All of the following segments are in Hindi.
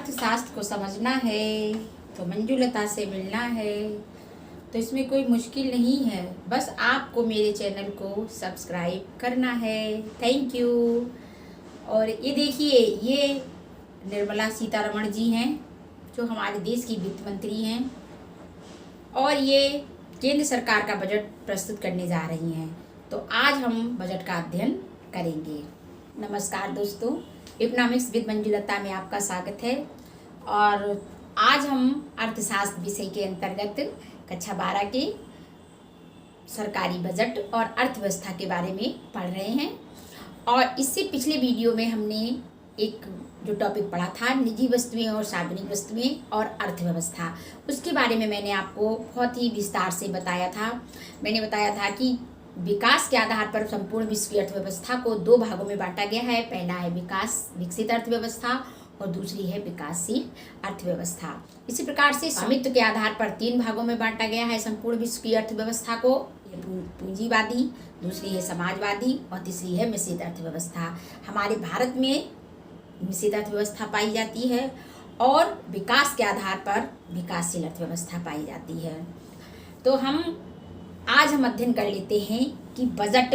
अर्थशास्त्र को समझना है तो मंजुलता से मिलना है, तो इसमें कोई मुश्किल नहीं है। बस आपको मेरे चैनल को सब्सक्राइब करना है। Thank you. और ये देखिए, ये निर्मला सीतारमण जी हैं जो हमारे देश की वित्त मंत्री हैं और ये केंद्र सरकार का बजट प्रस्तुत करने जा रही हैं। तो आज हम बजट का अध्ययन करेंगे। नमस्कार दोस्तों, इकोनॉमिक्स विद मंजुलता में आपका स्वागत है। और आज हम अर्थशास्त्र विषय के अंतर्गत कक्षा 12 के सरकारी बजट और अर्थव्यवस्था के बारे में पढ़ रहे हैं। और इससे पिछले वीडियो में हमने एक जो टॉपिक पढ़ा था, निजी वस्तुएं और सार्वजनिक वस्तुएं और अर्थव्यवस्था, उसके बारे में मैंने आपको बहुत ही विस्तार से बताया था। मैंने बताया था कि विकास के आधार पर संपूर्ण विश्व की अर्थव्यवस्था को दो भागों में बांटा गया है। पहला है विकसित अर्थव्यवस्था और दूसरी है विकासशील अर्थव्यवस्था। इसी प्रकार से स्वामित्व के आधार पर तीन भागों में बांटा गया है संपूर्ण विश्व की अर्थव्यवस्था को। पूंजीवादी, दूसरी है समाजवादी और तीसरी है मिश्रित अर्थव्यवस्था। हमारे भारत में मिश्रित अर्थव्यवस्था पाई जाती है और विकास के आधार पर विकासशील अर्थव्यवस्था पाई जाती है। तो आज हम अध्ययन कर लेते हैं कि बजट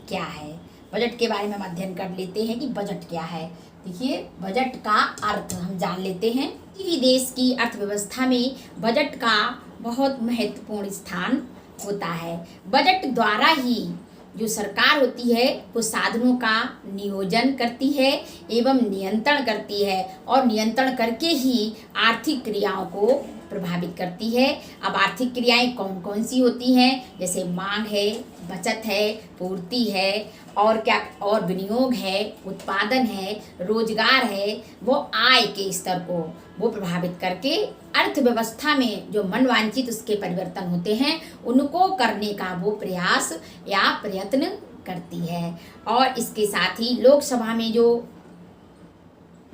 क्या है। बजट के बारे में हम अध्ययन कर लेते हैं कि बजट क्या है। देखिए, बजट का अर्थ हम जान लेते हैं। किसी भी देश की अर्थव्यवस्था में बजट का बहुत महत्वपूर्ण स्थान होता है। बजट द्वारा ही जो सरकार होती है वो साधनों का नियोजन करती है एवं नियंत्रण करती है और नियंत्रण करके ही आर्थिक क्रियाओं को प्रभावित करती है। अब आर्थिक क्रियाएं कौन कौन सी होती हैं, जैसे मांग है, बचत है, पूर्ति है और क्या, और विनियोग है, उत्पादन है, रोजगार है। वो आय के स्तर को वो प्रभावित करके अर्थव्यवस्था में जो मनवांछित उसके परिवर्तन होते हैं उनको करने का वो प्रयास या प्रयत्न करती है। और इसके साथ ही लोकसभा में जो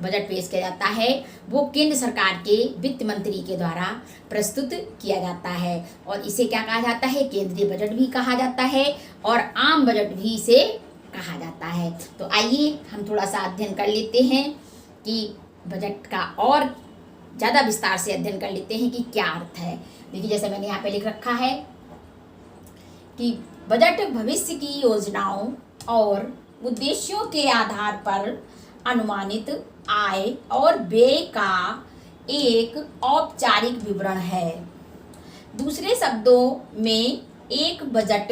बजट पेश किया जाता है वो केंद्र सरकार के वित्त मंत्री के द्वारा प्रस्तुत किया जाता है और इसे क्या कहा जाता है, केंद्रीय बजट भी कहा जाता है और आम बजट भी इसे कहा जाता है। तो आइए हम थोड़ा सा अध्ययन कर लेते हैं कि बजट का और ज़्यादा विस्तार से अध्ययन कर लेते हैं कि क्या अर्थ है। देखिए, जैसे मैंने यहाँ पे लिख रखा है कि बजट भविष्य की योजनाओं और उद्देश्यों के आधार पर अनुमानित आय और व्यय का एक औपचारिक विवरण है। दूसरे शब्दों में एक बजट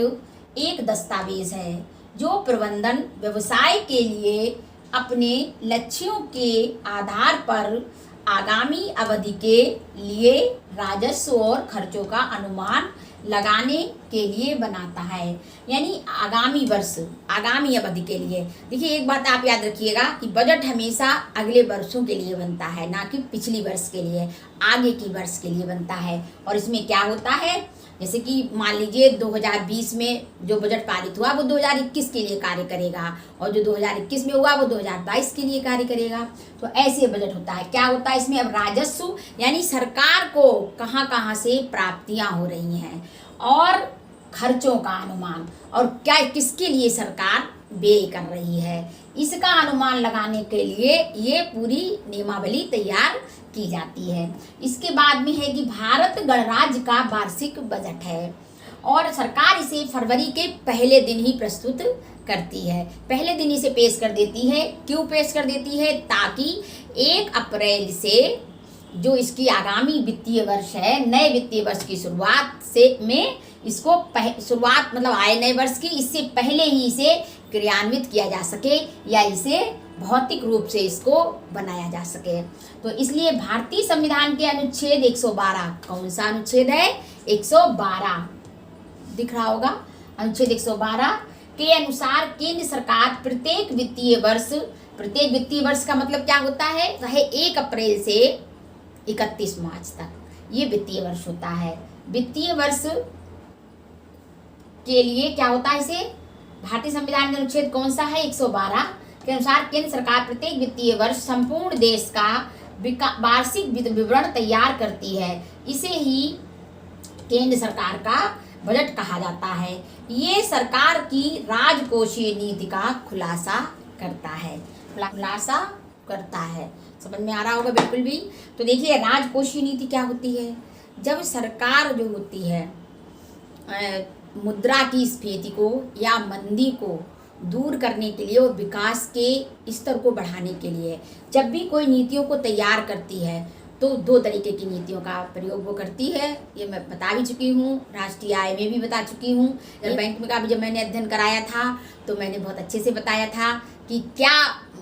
एक दस्तावेज है जो प्रबंधन व्यवसाय के लिए अपने लक्ष्यों के आधार पर आगामी अवधि के लिए राजस्व और खर्चों का अनुमान लगाने के लिए बनाता है। यानी आगामी वर्ष, आगामी अवधि के लिए। देखिए, एक बात आप याद रखिएगा कि बजट हमेशा अगले वर्षों के लिए बनता है, ना कि पिछली वर्ष के लिए, आगे की वर्ष के लिए बनता है। और इसमें क्या होता है, जैसे कि मान लीजिए 2020 में जो बजट पारित हुआ वो 2021 के लिए कार्य करेगा और जो 2021 में हुआ वो 2022 के लिए कार्य करेगा। तो ऐसे बजट होता है। क्या होता है इसमें, अब राजस्व यानी सरकार को कहाँ कहाँ से प्राप्तियाँ हो रही हैं और खर्चों का अनुमान और क्या किसके लिए सरकार व्यय कर रही है, इसका अनुमान लगाने के लिए ये पूरी नियमावली तैयार की जाती है। इसके बाद में है कि भारत गणराज्य का वार्षिक बजट है और सरकार इसे फरवरी के पहले दिन ही प्रस्तुत करती है। पहले दिन इसे पेश कर देती है। क्यों पेश कर देती है, ताकि 1 अप्रैल से जो इसकी आगामी वित्तीय वर्ष है, नए वित्तीय वर्ष की शुरुआत से में इसको शुरुआत मतलब आए नए वर्ष की, इससे पहले ही इसे क्रियान्वित किया जा सके या इसे भौतिक रूप से इसको बनाया जा सके। तो इसलिए भारतीय संविधान के अनुच्छेद 112, कौन सा अनुच्छेद है, 112 दिख रहा होगा, अनुच्छेद 112 के अनुसार केंद्र सरकार प्रत्येक वित्तीय वर्ष का मतलब क्या होता है, चाहे 1 अप्रैल से 31 मार्च तक ये वित्तीय वर्ष होता है। वित्तीय वर्ष के लिए क्या होता है, इसे भारतीय संविधान का अनुच्छेद कौन सा है, 112 के अनुसार केंद्र सरकार प्रत्येक वित्तीय वर्ष संपूर्ण देश का वार्षिक विवरण तैयार करती है। इसे ही केंद्र सरकार का बजट कहा जाता है। ये सरकार की राजकोषीय नीति का खुलासा करता है। खुलासा करता है। समझ में आ रहा होगा बिल्कुल भी। तो देखिए राजकोषीय नीति क्या होती है। जब सरकार जो होती है मुद्रा की स्फीति को या मंदी को दूर करने के लिए और विकास के स्तर को बढ़ाने के लिए जब भी कोई नीतियों को तैयार करती है तो दो तरीके की नीतियों का प्रयोग वो करती है। ये मैं बता भी चुकी हूँ, राष्ट्रीय आय में भी बता चुकी हूँ। बैंक में का भी जब मैंने अध्ययन कराया था तो मैंने बहुत अच्छे से बताया था कि क्या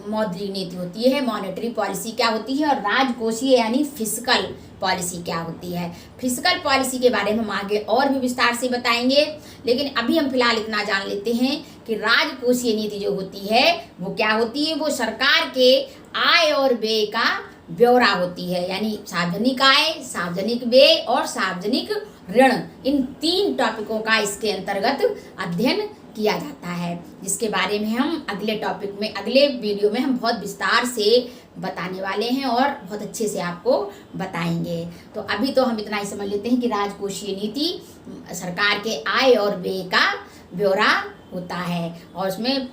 मौद्रिक नीति होती है, मॉनेटरी पॉलिसी क्या होती है, और राजकोषीय यानी फिस्कल पॉलिसी क्या होती है। फिस्कल पॉलिसी के बारे में हम आगे और भी विस्तार से बताएंगे, लेकिन अभी हम फिलहाल इतना जान लेते हैं कि राजकोषीय नीति जो होती है वो क्या होती है। वो सरकार के आय और व्यय का ब्यौरा होती है, यानी सार्वजनिक आय, सार्वजनिक व्यय और सार्वजनिक ऋण, इन 3 टॉपिकों का इसके अंतर्गत अध्ययन किया जाता है, जिसके बारे में हम अगले टॉपिक में, अगले वीडियो में हम बहुत विस्तार से बताने वाले हैं और बहुत अच्छे से आपको बताएंगे। तो अभी तो हम इतना ही समझ लेते हैं कि राजकोषीय नीति सरकार के आय और व्यय का ब्यौरा होता है, और उसमें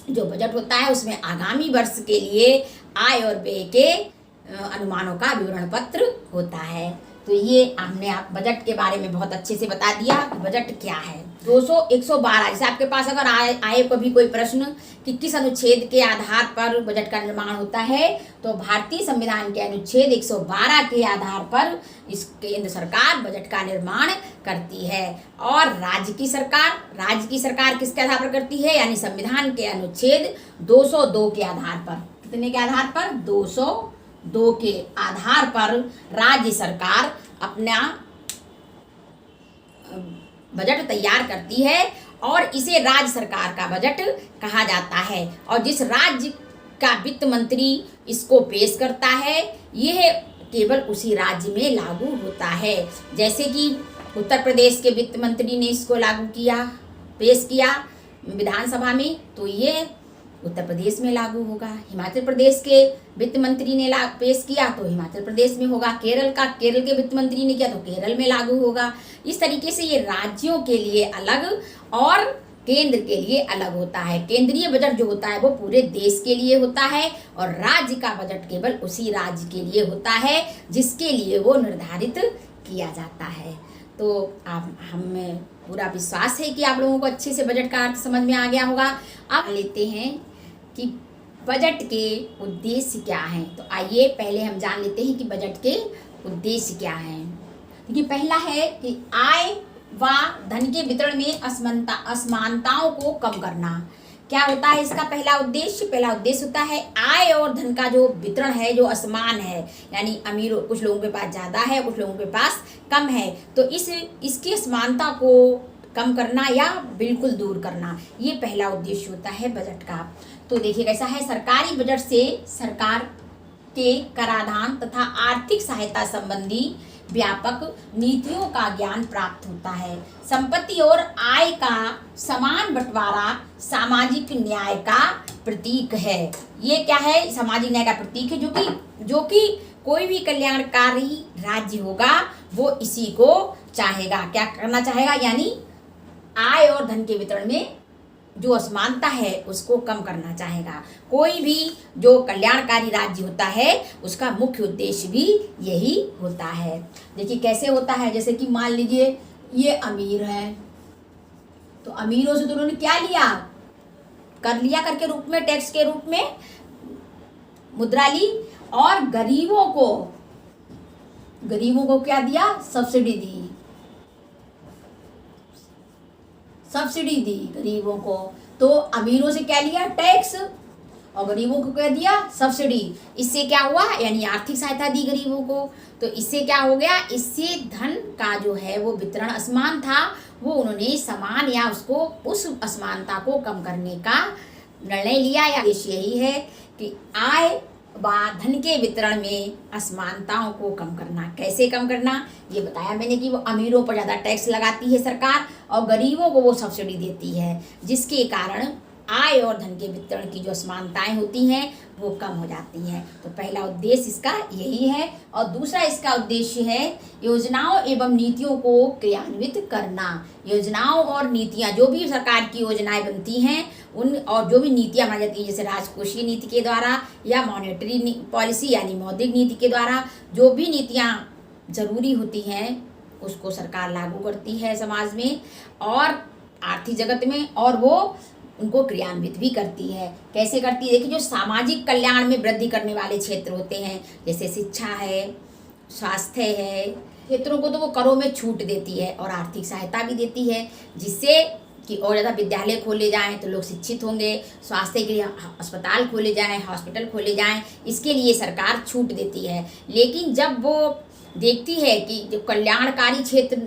जो बजट होता है उसमें आगामी वर्ष के लिए आय और व्यय के अनुमानों का विवरण पत्र होता है। तो ये हमने आप बजट के बारे में बहुत अच्छे से बता दिया कि बजट क्या है। 112 जैसे आपके पास अगर आए कभी कोई प्रश्न कि किस अनुच्छेद के आधार पर बजट का निर्माण होता है, तो भारतीय संविधान के अनुच्छेद 112 के आधार पर इस केंद्र सरकार बजट का निर्माण करती है। और राज्य की सरकार किसके आधार पर करती है, यानी संविधान के अनुच्छेद 202 के आधार पर। कितने के आधार पर? 202 के आधार पर राज्य सरकार अपना बजट तैयार करती है और इसे राज्य सरकार का बजट कहा जाता है। और जिस राज्य का वित्त मंत्री इसको पेश करता है यह केवल उसी राज्य में लागू होता है। जैसे कि उत्तर प्रदेश के वित्त मंत्री ने इसको लागू किया, पेश किया विधानसभा में, तो ये उत्तर प्रदेश में लागू होगा। हिमाचल प्रदेश के वित्त मंत्री ने पेश किया तो हिमाचल प्रदेश में होगा। केरल के वित्त मंत्री ने किया तो केरल में लागू होगा। इस तरीके से ये राज्यों के लिए अलग और केंद्र के लिए अलग होता है। केंद्रीय बजट जो होता है वो पूरे देश के लिए होता है और राज्य का बजट केवल उसी राज्य के लिए होता है जिसके लिए वो निर्धारित किया जाता है। तो हमें पूरा विश्वास है कि आप लोगों को अच्छे से बजट का अर्थ समझ में आ गया होगा। अब लेते हैं कि बजट के उद्देश्य क्या हैं। तो आइए पहले हम जान लेते हैं कि बजट के उद्देश्य क्या हैं। देखिए पहला है कि आय व धन के वितरण में असमानताओं को कम करना। क्या होता है इसका पहला उद्देश्य होता है आय और धन का जो वितरण है जो असमान है, यानी अमीरों कुछ लोगों के पास ज़्यादा है कुछ लोगों के पास कम है, तो इसकी असमानता को कम करना या बिल्कुल दूर करना, ये पहला उद्देश्य होता है बजट का। तो देखिए कैसा है, सरकारी बजट से सरकार के कराधान तथा आर्थिक सहायता संबंधी व्यापक नीतियों का ज्ञान प्राप्त होता है। संपत्ति और आय का समान बंटवारा सामाजिक न्याय का प्रतीक है। ये क्या है? सामाजिक न्याय का प्रतीक है, जो कि कोई भी कल्याणकारी राज्य होगा वो इसी को चाहेगा। क्या करना चाहेगा? यानी आय और धन के वितरण में जो असमानता है उसको कम करना चाहेगा। कोई भी जो कल्याणकारी राज्य होता है उसका मुख्य उद्देश्य भी यही होता है। देखिए कैसे होता है, जैसे कि मान लीजिए ये अमीर है तो अमीरों से तो उन्होंने क्या लिया, कर लिया करके रूप में, टैक्स के रूप में मुद्रा ली, और गरीबों को क्या दिया? सब्सिडी दी गरीबों को। तो अमीरों से क्या लिया? टैक्स, और गरीबों को क्या दिया? सब्सिडी। इससे क्या हुआ? यानी आर्थिक सहायता दी गरीबों को। तो इससे क्या हो गया? इससे धन का जो है वो वितरण असमान था, वो उन्होंने समान या उसको उस असमानता को कम करने का निर्णय लिया। या यही है कि आय व धन के वितरण में असमानताओं को कम करना। कैसे कम करना? ये बताया मैंने कि वो अमीरों पर ज़्यादा टैक्स लगाती है सरकार और गरीबों को वो सब्सिडी देती है, जिसके कारण आय और धन के वितरण की जो असमानताएं होती हैं वो कम हो जाती हैं। तो पहला उद्देश्य इसका यही है। और दूसरा इसका उद्देश्य है योजनाओं एवं नीतियों को क्रियान्वित करना। योजनाओं और नीतियां, जो भी सरकार की योजनाएं बनती हैं उन और जो भी नीतियाँ बनाई जाती हैं जैसे राजकोषीय नीति के द्वारा या मॉनेटरी पॉलिसी यानी मौद्रिक नीति के द्वारा जो भी नीतियाँ जरूरी होती हैं उसको सरकार लागू करती है समाज में और आर्थिक जगत में, और वो उनको क्रियान्वित भी करती है। कैसे करती है? देखिए, जो सामाजिक कल्याण में वृद्धि करने वाले क्षेत्र होते हैं जैसे शिक्षा है, स्वास्थ्य है, क्षेत्रों को तो वो करों में छूट देती है और आर्थिक सहायता भी देती है, जिससे कि और ज़्यादा विद्यालय खोले जाएं तो लोग शिक्षित होंगे, स्वास्थ्य के लिए अस्पताल खोले जाएं, हॉस्पिटल खोले जाएं, इसके लिए सरकार छूट देती है। लेकिन जब वो देखती है कि जो कल्याणकारी क्षेत्र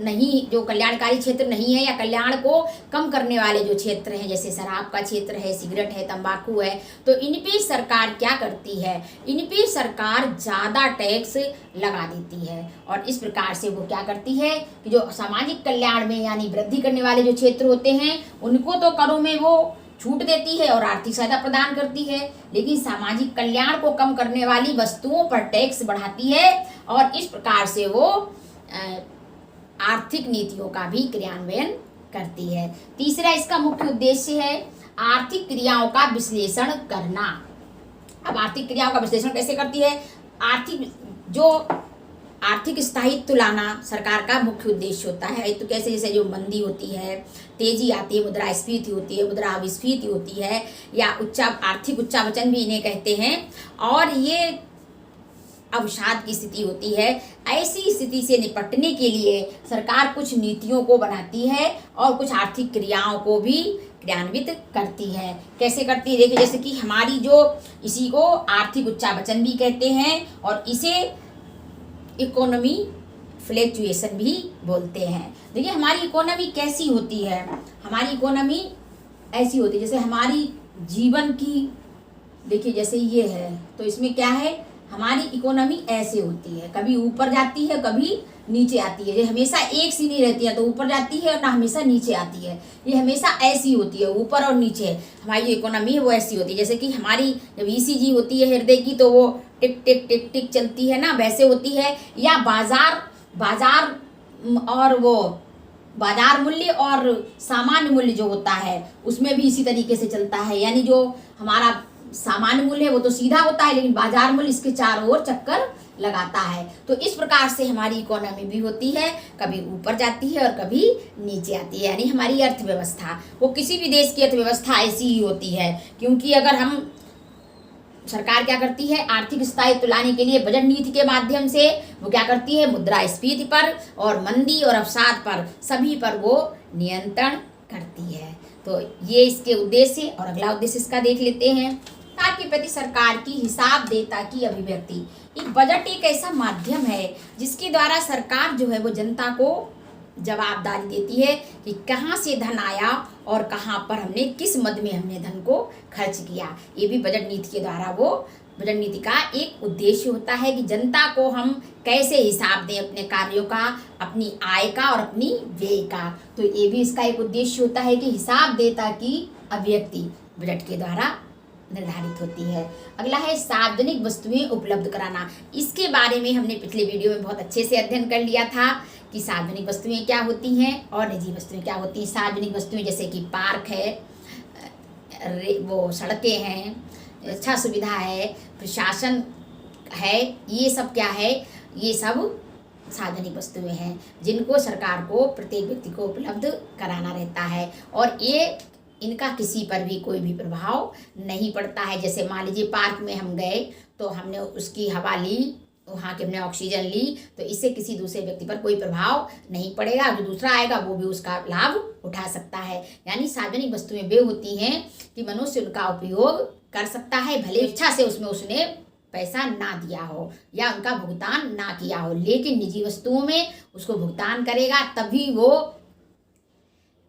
नहीं है या कल्याण को कम करने वाले जो क्षेत्र हैं जैसे शराब का क्षेत्र है, सिगरेट है, तंबाकू है, तो इन पे सरकार क्या करती है? इन पे सरकार ज़्यादा टैक्स लगा देती है और इस प्रकार से वो क्या करती है कि जो सामाजिक कल्याण में यानी वृद्धि करने वाले जो क्षेत्र होते हैं उनको तो करों में वो छूट देती है और आर्थिक सहायता प्रदान करती है, लेकिन सामाजिक कल्याण को कम करने वाली वस्तुओं पर टैक्स बढ़ाती है और इस प्रकार से वो आर्थिक नीतियों का भी क्रियान्वयन करती है। तीसरा इसका मुख्य उद्देश्य है आर्थिक क्रियाओं का विश्लेषण करना। अब आर्थिक क्रियाओं का विश्लेषण कैसे करती है? आर्थिक स्थायित्व लाना सरकार का मुख्य उद्देश्य होता है। तो कैसे? जैसे जो मंदी होती है, तेजी आती है, मुद्रास्फीति होती है, मुद्रा विस्फीति होती है या आर्थिक उच्चावचन भी इन्हें कहते हैं, और ये अवसाद की स्थिति होती है। ऐसी स्थिति से निपटने के लिए सरकार कुछ नीतियों को बनाती है और कुछ आर्थिक क्रियाओं को भी क्रियान्वित करती है। कैसे करती है? देखिए, जैसे कि हमारी इसी को आर्थिक उच्चावचन भी कहते हैं और इसे इकोनॉमी फ्लैक्चुएशन भी बोलते हैं। देखिए, हमारी इकोनॉमी कैसी होती है? हमारी इकोनॉमी ऐसी होती है जैसे हमारी जीवन की, देखिए जैसे ये है तो इसमें क्या है, हमारी इकोनॉमी ऐसे होती है, कभी ऊपर जाती है कभी नीचे आती है। ये हमेशा एक सी नहीं रहती है, तो ऊपर जाती है और ना हमेशा नीचे आती है, ये हमेशा ऐसी होती है, ऊपर और नीचे। हमारी जो इकोनॉमी है वो ऐसी होती है। जैसे कि हमारी जब ईसीजी होती है हृदय की तो वो टिक टिक टिक टिक चलती है ना, वैसे होती है। या बाजार मूल्य और सामान्य मूल्य जो होता है उसमें भी इसी तरीके से चलता है। यानी जो हमारा सामान्य मूल्य है वो तो सीधा होता है, लेकिन बाजार मूल्य इसके चारों ओर चक्कर लगाता है। तो इस प्रकार से हमारी इकोनॉमी भी होती है, कभी ऊपर जाती है और कभी नीचे आती है। यानी हमारी अर्थव्यवस्था, वो किसी भी देश की अर्थव्यवस्था ऐसी ही होती है, क्योंकि अगर हम सरकार क्या करती है आर्थिक स्थायित्व लाने के लिए बजट नीति के माध्यम से वो क्या करती है, मुद्रास्फीति पर और मंदी और अवसाद पर सभी पर वो नियंत्रण करती है। तो ये इसके उद्देश्य। और अगला उद्देश्य इसका देख लेते हैं, सरकार के प्रति सरकार की हिसाब देता की अभिव्यक्ति। एक बजट एक ऐसा माध्यम है जिसके द्वारा सरकार जो है वो जनता को जवाबदारी देती है कि कहाँ से धन आया और कहाँ पर हमने किस मद में हमने धन को खर्च किया। ये भी बजट नीति के द्वारा वो बजट नीति का एक उद्देश्य होता है कि जनता को हम कैसे हिसाब दें अपने कार्यों का, अपनी आय का और अपनी व्यय का। तो ये भी इसका एक उद्देश्य होता है कि हिसाब देता की अभिव्यक्ति बजट के द्वारा निर्धारित होती है। अगला है सार्वजनिक वस्तुएं उपलब्ध कराना। इसके बारे में हमने पिछले वीडियो में बहुत अच्छे से अध्ययन कर लिया था कि सार्वजनिक वस्तुएं क्या होती हैं और निजी वस्तुएं क्या होती हैं। सार्वजनिक वस्तुएं जैसे कि पार्क है, वो सड़कें हैं, अच्छा सुविधा है, प्रशासन है, ये सब क्या है, ये सब सार्वजनिक वस्तुएं हैं जिनको सरकार को प्रत्येक व्यक्ति को उपलब्ध कराना रहता है और इनका किसी पर भी कोई भी प्रभाव नहीं पड़ता है। जैसे मान लीजिए पार्क में हम गए तो हमने उसकी हवा ली, वहाँ के हमने ऑक्सीजन ली, तो इससे किसी दूसरे व्यक्ति पर कोई प्रभाव नहीं पड़ेगा। जो दूसरा आएगा वो भी उसका लाभ उठा सकता है। यानी सार्वजनिक वस्तुएं वे होती हैं कि मनुष्य उनका उपयोग कर सकता है, भले इच्छा से उसमें उसने पैसा ना दिया हो या उनका भुगतान ना किया हो, लेकिन निजी वस्तुओं में उसको भुगतान करेगा तभी वो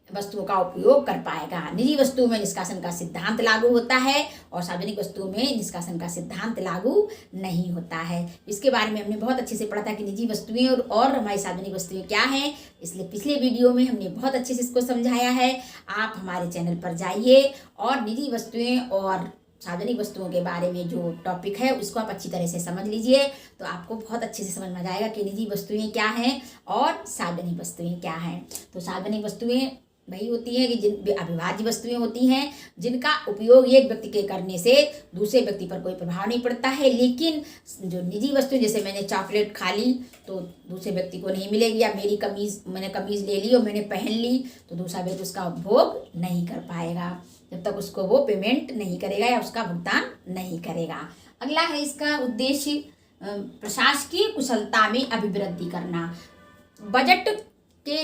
वस्तुओं का उपयोग कर पाएगा। निजी वस्तुओं में निष्कासन का सिद्धांत लागू होता है और सार्वजनिक वस्तुओं में निष्कासन का सिद्धांत लागू नहीं होता है। इसके बारे में हमने बहुत अच्छे से पढ़ा था कि निजी वस्तुएं और हमारी सार्वजनिक वस्तुएं क्या हैं, इसलिए पिछले वीडियो में हमने बहुत अच्छे से इसको समझाया है। आप हमारे चैनल पर जाइए और निजी वस्तुएं और सार्वजनिक वस्तुओं के बारे में जो टॉपिक है उसको आप अच्छी तरह से समझ लीजिए, तो आपको बहुत अच्छे से समझ में आ जाएगा कि निजी वस्तुएं क्या हैं और सार्वजनिक वस्तुएं क्या हैं। तो सार्वजनिक वस्तुएं वही होती हैं कि जिन अविभाज्य वस्तुएं होती हैं जिनका उपयोग एक व्यक्ति के करने से दूसरे व्यक्ति पर कोई प्रभाव नहीं पड़ता है, लेकिन जो निजी वस्तु, जैसे मैंने चॉकलेट खा ली तो दूसरे व्यक्ति को नहीं मिलेगी, या मेरी मैंने कमीज़ ले ली और मैंने पहन ली तो दूसरा व्यक्ति उसका उपभोग नहीं कर पाएगा जब तक उसको वो पेमेंट नहीं करेगा या उसका भुगतान नहीं करेगा। अगला है इसका उद्देश्य प्रशासकीय कुशलता में अभिवृद्धि करना। बजट के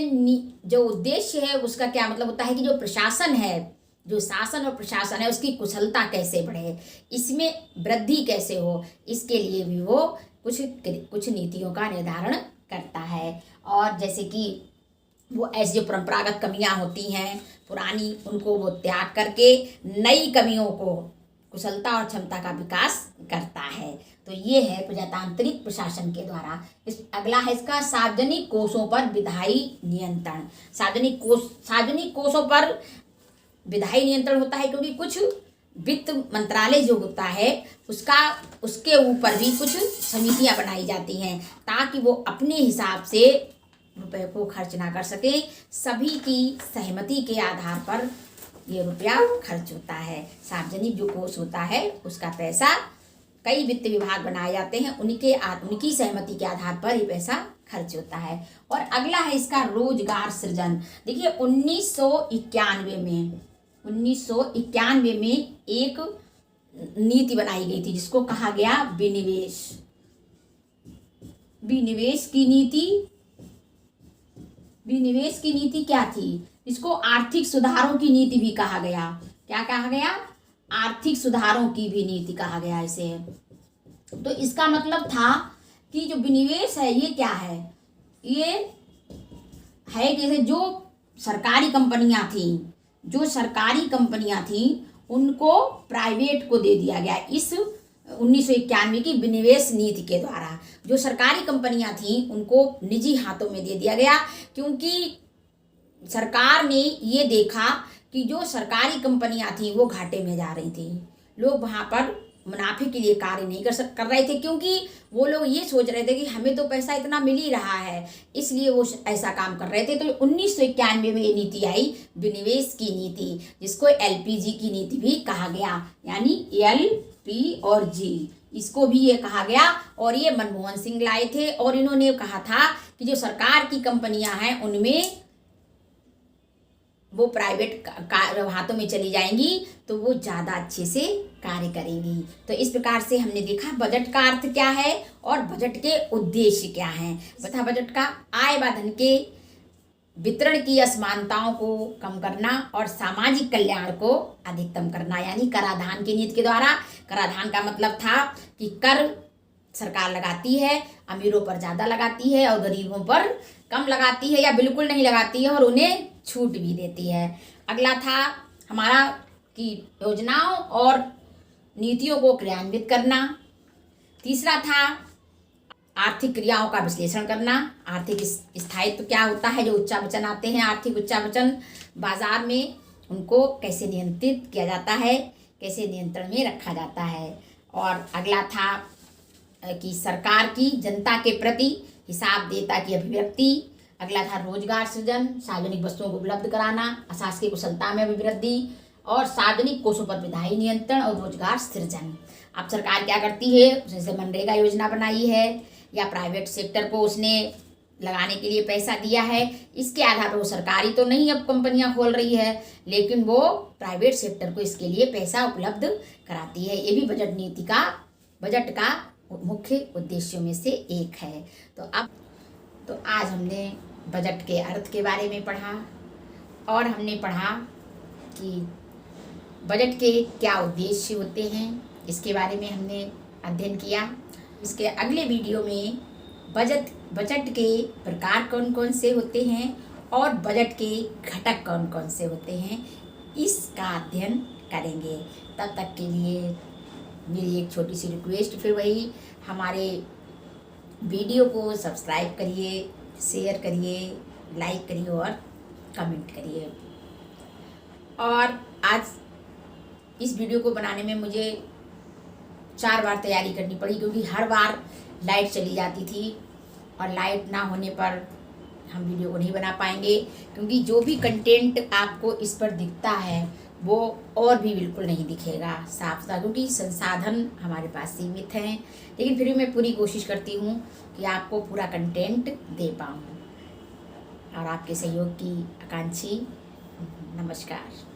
जो उद्देश्य है उसका क्या मतलब होता है कि जो प्रशासन है, जो शासन और प्रशासन है, उसकी कुशलता कैसे बढ़े, इसमें वृद्धि कैसे हो, इसके लिए भी वो कुछ नीतियों का निर्धारण करता है। और जैसे कि वो ऐसी जो परंपरागत कमियां होती हैं पुरानी, उनको वो त्याग करके नई कमियों को कुशलता और क्षमता का विकास करता है। तो ये है प्रजातांत्रिक प्रशासन के द्वारा। अगला है इसका सार्वजनिक कोषों पर विधायी नियंत्रण। सार्वजनिक कोषों पर विधायी नियंत्रण होता है क्योंकि कुछ वित्त मंत्रालय जो होता है उसके ऊपर भी कुछ समितियां बनाई जाती हैं ताकि वो अपने हिसाब से रुपए को खर्च ना कर सके। सभी की सहमति के आधार पर ये रुपया खर्च होता है। सार्वजनिक जो कोष होता है उसका पैसा कई वित्त विभाग बनाए जाते हैं, उनकी सहमति के आधार पर ये पैसा खर्च होता है। और अगला है इसका रोजगार सृजन। देखिए 1991 में एक नीति बनाई गई थी जिसको कहा गया विनिवेश की नीति क्या थी? इसको आर्थिक सुधारों की नीति भी कहा गया। क्या कहा गया? आर्थिक सुधारों की भी नीति कहा गया इसे। तो इसका मतलब था कि जो विनिवेश है ये क्या है? ये है जैसे जो सरकारी कंपनियां थी उनको प्राइवेट को दे दिया गया इस 1991 की विनिवेश नीति के द्वारा। जो सरकारी कंपनियां थी उनको निजी हाथों में दे दिया गया क्योंकि सरकार ने ये देखा कि जो सरकारी कंपनियां थी वो घाटे में जा रही थी। लोग वहाँ पर मुनाफे के लिए कार्य नहीं कर रहे थे क्योंकि वो लोग ये सोच रहे थे कि हमें तो पैसा इतना मिल ही रहा है, इसलिए वो ऐसा काम कर रहे थे। तो 1991 में ये नीति आई, विनिवेश की नीति, जिसको LPG की नीति भी कहा गया, यानी LP और G, इसको भी ये कहा गया। और ये मनमोहन सिंह लाए थे और इन्होंने कहा था कि जो सरकार की कंपनियां हैं उनमें वो प्राइवेट हाथों में चली जाएंगी तो वो ज़्यादा अच्छे से कार्य करेंगी। तो इस प्रकार से हमने देखा बजट का अर्थ क्या है और बजट के उद्देश्य क्या हैं। तथा बजट का आय व धन के वितरण की असमानताओं को कम करना और सामाजिक कल्याण को अधिकतम करना, यानी कराधान की नीति के द्वारा। कराधान का मतलब था कि कर सरकार लगाती है, अमीरों पर ज़्यादा लगाती है और गरीबों पर कम लगाती है या बिल्कुल नहीं लगाती है और उन्हें छूट भी देती है। अगला था हमारा कि योजनाओं और नीतियों को क्रियान्वित करना। तीसरा था आर्थिक क्रियाओं का विश्लेषण करना। आर्थिक स्थायित्व क्या होता है? जो उच्चावचन आते हैं, आर्थिक उच्चावचन बाजार में, उनको कैसे नियंत्रित किया जाता है, कैसे नियंत्रण में रखा जाता है। और अगला था कि सरकार की जनता के प्रति हिसाब देता की अभिव्यक्ति। अगला था रोजगार सृजन, सार्वजनिक वस्तुओं को उपलब्ध कराना, अशासकीय कुशलता में अभिवृद्धि और सार्वजनिक कोषों पर विधायी नियंत्रण और रोजगार सृजन। अब सरकार क्या करती है? जैसे मनरेगा योजना बनाई है या प्राइवेट सेक्टर को उसने लगाने के लिए पैसा दिया है, इसके आधार पर वो सरकारी तो नहीं अब कंपनियां खोल रही है, लेकिन वो प्राइवेट सेक्टर को इसके लिए पैसा उपलब्ध कराती है। ये भी बजट का मुख्य उद्देश्यों में से एक है। तो आज हमने बजट के अर्थ के बारे में पढ़ा और हमने पढ़ा कि बजट के क्या उद्देश्य होते हैं, इसके बारे में हमने अध्ययन किया। इसके अगले वीडियो में बजट के प्रकार कौन कौन से होते हैं और बजट के घटक कौन कौन से होते हैं, इसका अध्ययन करेंगे। तब तक के लिए मेरी एक छोटी सी रिक्वेस्ट, फिर वही, हमारे वीडियो को सब्सक्राइब करिए, शेयर करिए, लाइक करिए और कमेंट करिए। और आज इस वीडियो को बनाने में मुझे 4 बार तैयारी करनी पड़ी क्योंकि हर बार लाइट चली जाती थी और लाइट ना होने पर हम वीडियो को नहीं बना पाएंगे, क्योंकि जो भी कंटेंट आपको इस पर दिखता है वो और भी बिल्कुल नहीं दिखेगा साफ सुथरा, क्योंकि संसाधन हमारे पास सीमित हैं। लेकिन फिर भी मैं पूरी कोशिश करती हूँ कि आपको पूरा कंटेंट दे पाऊँ, और आपके सहयोग की आकांक्षी नमस्कार।